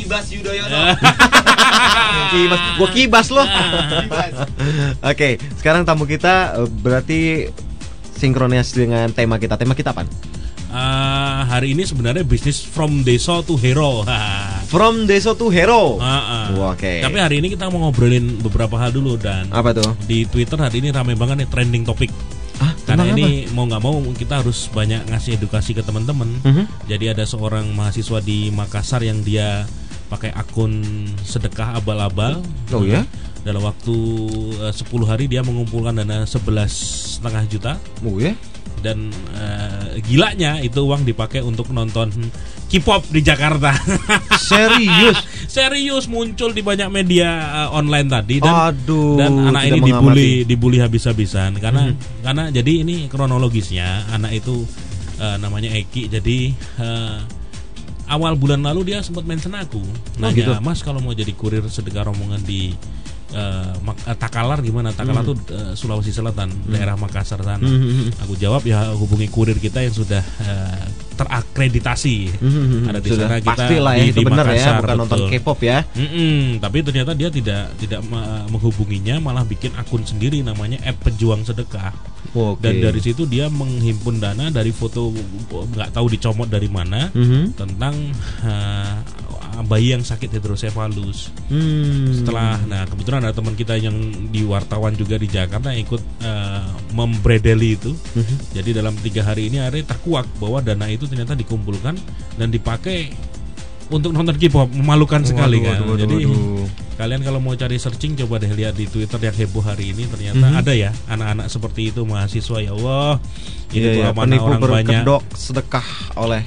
Kibas Yudhoyono. Kibas, gua kibas loh. Oke, sekarang tamu kita berarti sinkronis dengan tema kita. Tema kita apa? Hari ini sebenarnya bisnis from deso to hero. From deso to hero. Oke. Tapi hari ini kita mau ngobrolin beberapa hal dulu dan apa tuh? Di Twitter hari ini ramai banget nih trending topik. Karena ini apa? Mau nggak mau kita harus banyak ngasih edukasi ke teman-teman. Jadi ada seorang mahasiswa di Makassar yang dia pakai akun sedekah abal-abal. Oh ya? Dalam waktu 10 hari dia mengumpulkan dana 11,5 juta. Oh ya? Dan gilanya itu uang dipakai untuk nonton K-pop di Jakarta. Serius muncul di banyak media online tadi dan anak ini dibully habis-habisan karena jadi ini kronologisnya anak itu namanya Eki. Jadi awal bulan lalu dia sempat mention aku nanya, gitu? Mas kalau mau jadi kurir sedekah rombongan di Takalar gimana? Takalar tuh Sulawesi Selatan, daerah Makassar sana. Aku jawab ya hubungi kurir kita yang sudah terakreditasi. Ada di sana kita pastilah ya, itu benar ya, bukan betul. Nonton K-pop ya. Tapi ternyata dia tidak menghubunginya, malah bikin akun sendiri namanya @pejuangsedekah. Dan dari situ dia menghimpun dana dari foto nggak tahu dicomot dari mana tentang bayi yang sakit hidrosefalus. Setelah, kebetulan ada teman kita yang di wartawan juga di Jakarta yang ikut membredeli itu. Jadi dalam 3 hari ini terkuak bahwa dana itu ternyata dikumpulkan dan dipakai untuk nonton K-pop. Memalukan sekali kan. Jadi kalian kalau mau cari searching coba deh lihat di Twitter yang heboh hari ini. Ternyata ada ya anak-anak seperti itu, mahasiswa. Ya Allah, ini tuh amanah orang banyak sedekah oleh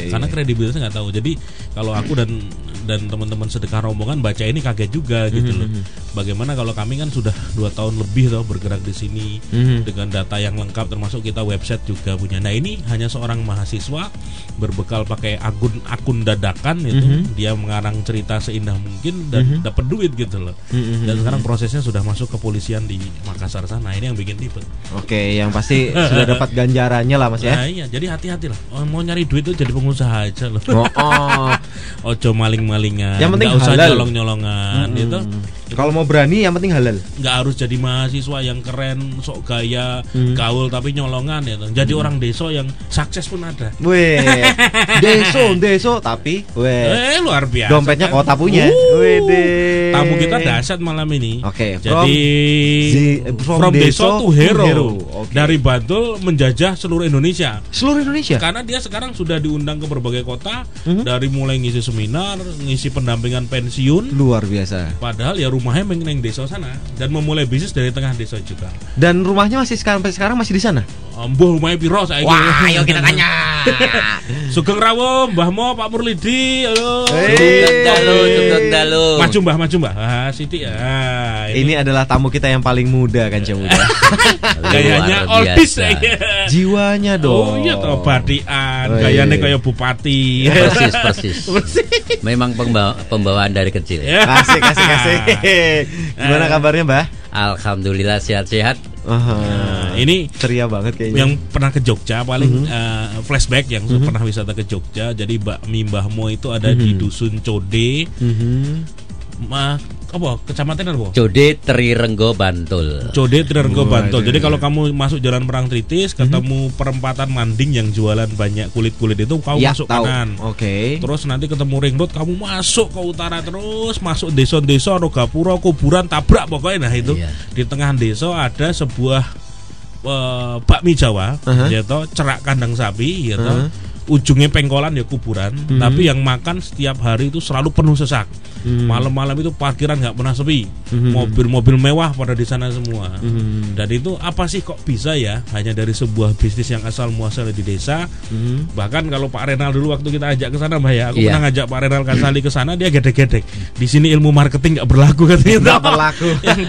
karena kredibilitasnya nggak tahu. Jadi kalau aku dan teman-teman sedekah rombongan baca ini kaget juga gitu loh. Bagaimana kalau kami kan sudah 2 tahun lebih bergerak di sini dengan data yang lengkap, termasuk kita website juga punya. Nah ini hanya seorang mahasiswa berbekal pakai akun dadakan itu, dia mengarang cerita seindah mungkin dan dapat duit gitu loh. Dan sekarang prosesnya sudah masuk kepolisian di Makassar sana. Ini yang bikin ribet. Oke, yang pasti sudah dapat ganjarannya lah Mas ya. Nah, iya, jadi hati-hati lah. Mau nyari duit itu jadi pengusaha aja loh. Ojo maling-malingan. Yang penting nggak usah halal. nyolong-nyolongan gitu. Kalau mau berani yang penting halal. Nggak harus jadi mahasiswa yang keren, sok gaya, gaul tapi nyolongan ya. Jadi orang deso yang sukses pun ada. Weh, deso tapi luar biasa. Dompetnya kan? kota punya. Tamu kita dahsyat malam ini. Oke, jadi from deso to hero. Okay. Dari Bantul menjajah seluruh Indonesia. Seluruh Indonesia. Karena dia sekarang sudah diundang ke berbagai kota, dari mulai ngisi seminar, ngisi pendampingan pensiun. Luar biasa. Padahal ya rumahnya mengenai desa sana dan memulai bisnis dari tengah desa juga. Dan rumahnya masih sampai sekarang masih di sana. Mbuh rumahnya piro saiki. Wah, ayo kita tanya. Sugeng rawuh Mbah Mo, Pak Murlidi. Halo. Sugeng dalu. Maju Mbah. Siti ya. Ini adalah tamu kita yang paling muda kan, Cem Muda. Gayanya oldies Jiwanya dong. Oh iya toh badian, gayanya kayak bupati. Persis. Memang pembawaan dari kecil. Asik. Gimana kabarnya, Mbah? Alhamdulillah sehat-sehat. Ini ceria banget kayaknya. Yang pernah ke Jogja paling flashback yang pernah wisata ke Jogja. Jadi bakmi Mbah Mo itu ada di Dusun Code. Kecamatan apa? Code Trirenggo Bantul. Jadi kalau kamu masuk Jalan Perang Tritis, ketemu perempatan Manding yang jualan banyak kulit-kulit itu, kamu masuk kanan. Terus nanti ketemu Ring Road, kamu masuk ke utara terus, masuk desa-desa, Rogapura, kuburan, tabrak pokoknya. Nah itu di tengah desa ada sebuah bakmi Jawa, yaitu cerak kandang sapi, yaitu ujungnya pengkolan ya kuburan, tapi yang makan setiap hari itu selalu penuh sesak. Malam-malam itu parkiran nggak pernah sepi, mobil-mobil mewah pada di sana semua. Dan itu apa sih kok bisa ya hanya dari sebuah bisnis yang asal muasal di desa. Bahkan kalau Pak Renal dulu waktu kita ajak ke sana, Mbak ya, aku pernah ngajak Pak Renal Kasali ke sana, dia gedek-gedek. Di sini ilmu marketing nggak berlaku katanya. Nggak berlaku. Yang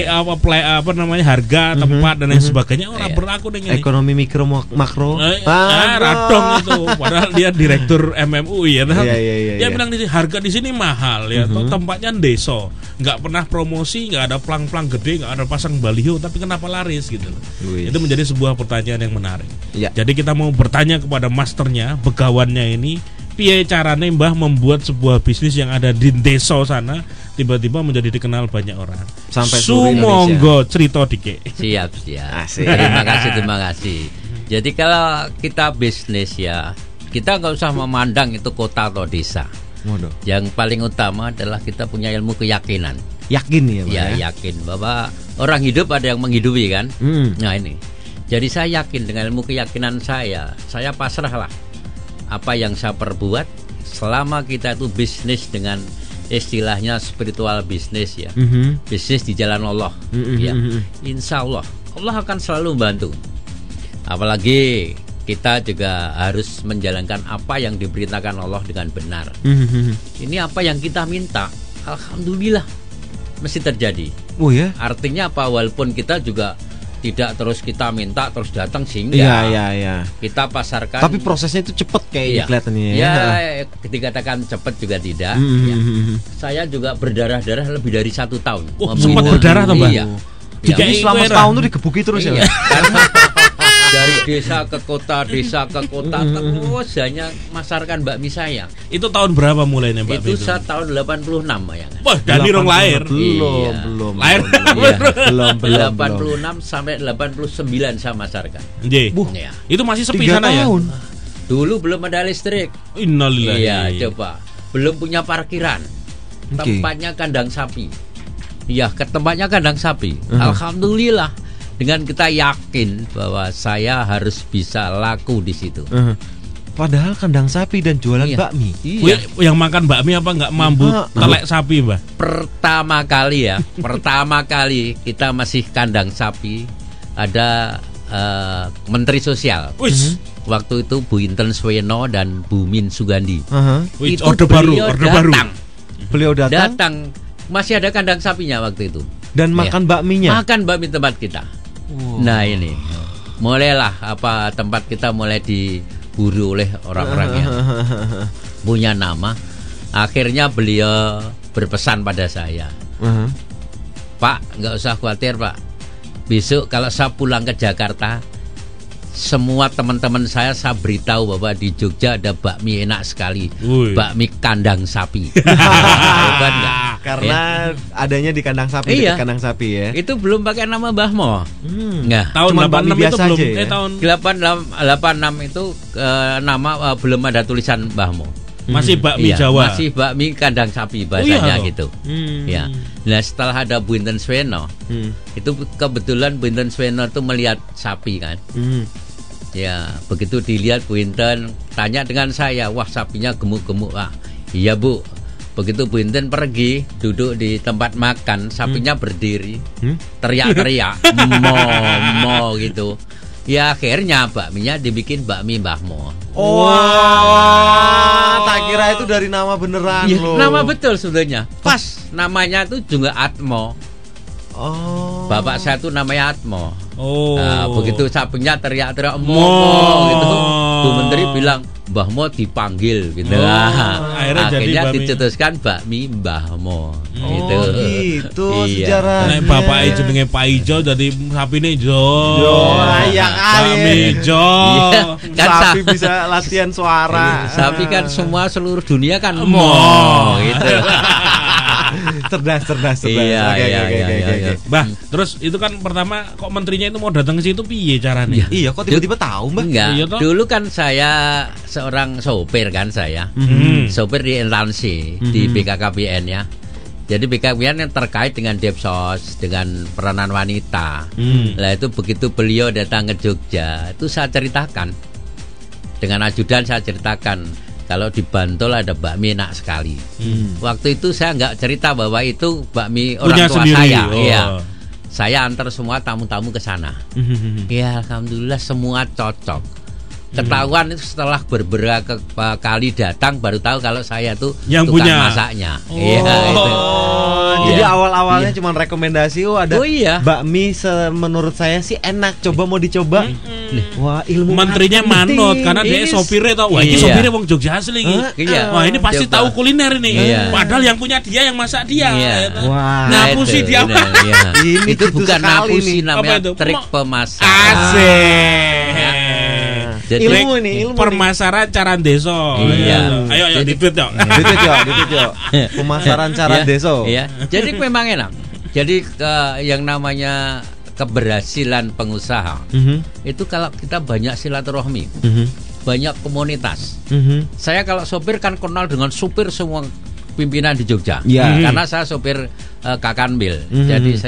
apa namanya harga tempat dan lain sebagainya orang berlaku dengan ekonomi mikro makro. Radong itu, padahal dia direktur MMUI ya. Dia bilang di harga di sini mahal ya, tempatnya deso, nggak pernah promosi, nggak ada plang-plang gede, nggak ada pasang baliho, tapi kenapa laris gitu loh. Itu menjadi sebuah pertanyaan yang menarik. Jadi kita mau bertanya kepada masternya, begawannya ini, piye carane Mbah membuat sebuah bisnis yang ada di desa sana tiba-tiba menjadi dikenal banyak orang. Sampai Sumonggo cerita dikit. Siap. Terima kasih. Jadi kalau kita bisnis ya, kita nggak usah memandang itu kota atau desa. Yang paling utama adalah kita punya ilmu keyakinan. Yakin ya, Pak? Ya, yakin bahwa orang hidup ada yang menghidupi kan. Nah ini. Jadi saya yakin dengan ilmu keyakinan saya pasrahlah apa yang saya perbuat selama kita itu bisnis dengan istilahnya spiritual bisnis ya. Bisnis di jalan Allah. Ya. Insya Allah akan selalu membantu. Apalagi kita juga harus menjalankan apa yang diperintahkan Allah dengan benar. Ini apa yang kita minta, alhamdulillah mesti terjadi. Oh ya. Artinya apa? Walaupun kita juga tidak terus kita minta terus datang sehingga kita pasarkan. Tapi prosesnya itu cepat kayak kelihatannya ya. Dikatakan cepat juga tidak. Saya juga berdarah-darah lebih dari 1 tahun. Sempat berdarah toh, Mbak? Iya. Jadi selama setahun itu digebuki terus ya. Karena dari desa ke kota terus hanya masarkan bakmi saya. Itu tahun berapa mulainya, Mbak? Itu saya tahun 86 ya. Wah, dari rong lahir. Belum. Lahir. Belum. 86 sampai 89 saya masarkan. Nggih. Ya. Itu masih sepi sana ya? Dulu belum ada listrik. Innalillahi. Iya, coba. Belum punya parkiran. Tempatnya kandang sapi. Iya, ke tempatnya kandang sapi. Alhamdulillah. Dengan kita yakin bahwa saya harus bisa laku di situ. Padahal kandang sapi dan jualan bakmi. Iya. Yang makan bakmi apa nggak mampu telek sapi, Mbak? Pertama kali kita masih kandang sapi, ada Menteri Sosial. Waktu itu Bu Inten Sweno dan Bu Min Sugandi. Itu orde baru. Beliau datang. Masih ada kandang sapinya waktu itu. Dan makan bakminya. Makan bakmi tempat kita. Nah ini mulailah tempat kita mulai diburu oleh orang-orang yang punya nama. Akhirnya beliau berpesan pada saya, Pak, nggak usah khawatir Pak. Besok kalau saya pulang ke Jakarta, semua teman-teman saya beritahu bahwa di Jogja ada bakmi enak sekali. Bakmi kandang sapi. Hebat nggak? Karena adanya di kandang sapi, di kandang sapi ya. Itu belum pakai nama Mbah Mo. Nah, tahun 86 itu belum. Tahun 86 itu nama belum ada tulisan Mbah Mo. Masih bakmi Jawa. Masih bakmi kandang sapi bahasanya gitu. Ya. Nah, setelah ada Bu Inten Sweno, itu kebetulan Bu Inten Sweno itu melihat sapi kan. Ya, begitu dilihat Bu Inten tanya dengan saya, wah sapinya gemuk-gemuk. Iya Bu. Begitu Bu Inten pergi duduk di tempat makan, sapinya berdiri, teriak-teriak, mo gitu. Ya akhirnya bakminya dibikin bakmi Mbah Mo. Tak kira itu dari nama beneran loh. Nama betul sebetulnya. Pas namanya itu juga Atmo. Bapak saya tuh namanya Atmo. Nah, begitu sapinya teriak-teriak mo gitu, Bu Menteri bilang Mbah Mo dipanggil gitu. Akhirnya dicetuskan bakmi Mbah Mo. Gitu sejarah. Nek bapake jenenge Pak Ijo dadi sapine Jo. Layak kali. Bakmi Jo. Kan sapi bisa latihan suara. Sapi kan semua seluruh dunia kan mo gitu. cerdas. Iya. Mbah, terus itu kan pertama kok menterinya itu mau datang ke situ piye caranya? Iya, kok tiba-tiba tahu, Mbak? Enggak. Dulu kan saya seorang sopir kan saya. Sopir di instansi di BKKBN ya. Jadi BKKBN yang terkait dengan Depsos, dengan peranan wanita. Lah itu begitu beliau datang ke Jogja, itu saya ceritakan. Dengan ajudan saya ceritakan, kalau di Bantul ada bakmi enak sekali. Waktu itu saya nggak cerita bahwa itu bakmi orang tua sendiri. Saya. Iya. Saya antar semua tamu-tamu ke sana. Ya alhamdulillah semua cocok. Ketahuan itu setelah beberapa kali datang baru tahu kalau saya tuh yang tukang punya masaknya. Itu. Jadi awal-awalnya cuma rekomendasi ada bakmi menurut saya sih enak, coba mau dicoba. Wah, ilmu menterinya manut karena dia sopirnya tau. Wah, ini sopirnya wong Jogja asli iki. Wah, ini pasti tahu kuliner ini. Padahal yang punya dia yang masak dia. Wah, ngapusi dia. Ini itu bukan ngapusi, namanya trik pemasakan. Asik. Jadi ilmu pemasaran cara desa. Iya. Ayo ditweet yo. Ditweet yo. Pemasaran cara desa. Iya. Jadi memang enak. Jadi yang namanya keberhasilan pengusaha itu kalau kita banyak silaturahmi, banyak komunitas. Saya kalau sopir kan kenal dengan supir semua pimpinan di Jogja, karena saya sopir Kakanbil. Jadi saya